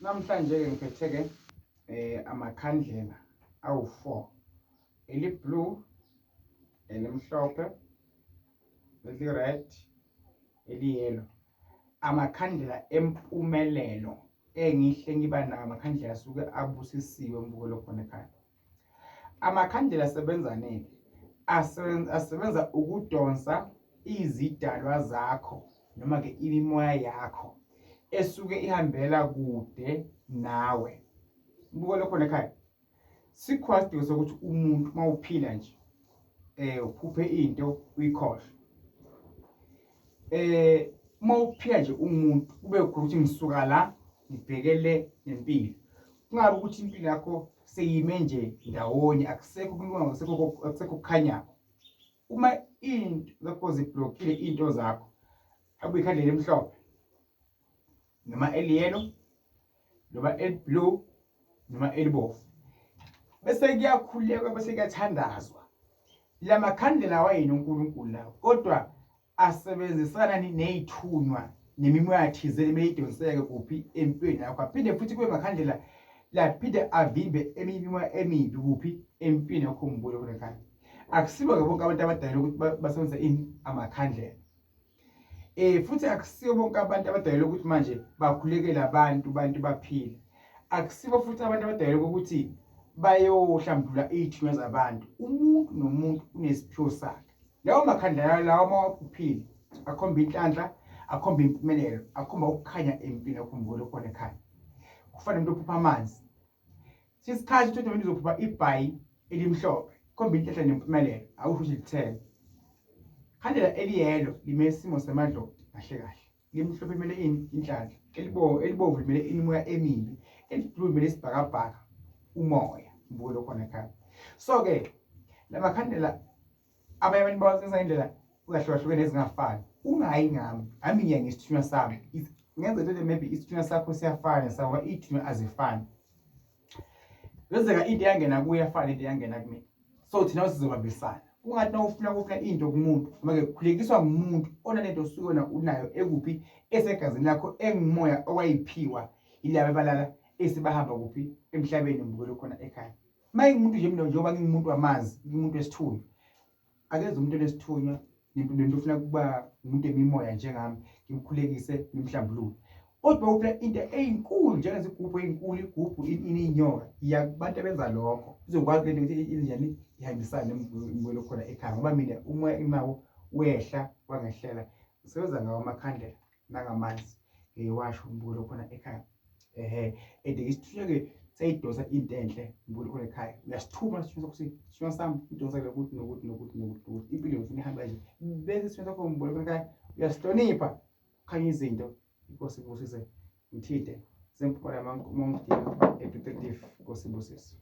Namhlanje ngiphethe amakhandlela awu4, eli-blue, elimhlophe, eli-red, eli-yellow. Amakhandlela empumelelo engihle ngiba nawo, amakhandlela asuke abusisiwe mbukelo khona ekhaya. Amakhandlela asebenza nini? Asebenza ukudonsa izidalwa zakho noma ke imimoya yakho esuke ihambela kude nawe. Mbukelo khona ekhaya. Sikhona isidingo sokuthi umuntu mawuphila nje uphuphe into uyikhohle. Mawuphila nje umuntu kube ukuthi ngisuka la ngibhekele nempilo. Kungabe ukuthi impilo yakho seyime nje ndawonye, akusekho kulunga, akusekho kukhanya. Uma into zakho ziblokile into zakho, akuyikhandlela elimhlophe noma eli-yellow noma eli-blue noma elibovu, bese kuyakhuleka, bese kuyathandazwa. La makhandlela wayini uNkulunkulu lawo, kodwa asebenzisana nezithunywa nemimoya thizeni beyidonseke kuphi empilweni yakho. Aphinde futhi kube makhandlela laphinde avimbe eminye imimoya emibi kuphi empilweni yakho. Umbulo khona ekhaya. Akusibo ke bonke abantu abadala ukuthi basebenzise amakhandlela. Futhi akusibo bonke abantu abadala ukuthi manje bakhulekele abantu baphile. Akusibo futhi abantu abadala ukuthi bayohlambulula izithunywa zabantu. Umuntu nomuntu unesiphiwo sakhe. Lawo makhandlela lawo mawuphile akhomba inhlanhla, akhomba impumelelo, akhomba ukukhanya empilweni yakho. Umbulo khona ekhaya. Kufana nomuntu ophupha amanzi. Sisikhathi ukuthi umuntu uzophupha ibhayi elimhlophe, khomba inhlanhla nempumelelo, awusho ukuthi lithele. Khandlela eli-yellow limele isimo semadlozi kahle kahle. Limhlophe limele inhlanhla, elibovu limele imimoya emibi, eli-blue limele isibhakabhaka, umoya. Umbulo khona ekhaya. So ke la makhandlela abanye abantu bawasebenzisa ngendlela ezahlukahlukene ezingafani. Ungayi ngami ngiya ngesithunywa sami. Ngenza ukuthi maybe isithunywa sakho siyafana nesakho, izithunywa azifani. Kwenzeka into yangena kuye yafana into yangena kumina. So thina sizobambisana. Ungathi ufuna into kumuntu, noma ke kukhulekiswa ngumuntu onalento osuke wena unayo ekuphi esegazini lakho, engimoya owayiphiwa yilabo abalala esibahamba kuphi emhlabeni. Mbukelo khona ekhaya. Maye umuntu nje njengoba ngingumuntu wamazi, ngingumuntu wesithunywa, akenze umuntu onesithunywa nento ufuna kuba umuntu emimoya njengami, ngimkhulekise ngimhlambulule. Kodwa ufuna into eyinkulu njengezigubhu ezinkulu, igubhu inyoka, yabantu abenza lokho izokwazi lento ukuthi injani ihambisane mbukelo khona ekhaya. Ngoba mina umoya imawo wehla wangehlela, usebenza ngawo amakhandlela nangamanzi ngiwasho. Mbukelo khona ekhaya. Isithunywa ke seyidosa into enhle. Mbukelo khona ekhaya. Uyasithuma isithunywa sami idonsa lokuthi nokuthi impilo ngifuna ihamba nje. Bese isithunywa sakho mbukelo khona ekhaya uyasihlonipha, kukhanya izinto. Inkosi ibusise. Ngithinte sempumalanga Mount Detective. Inkosi ibusise.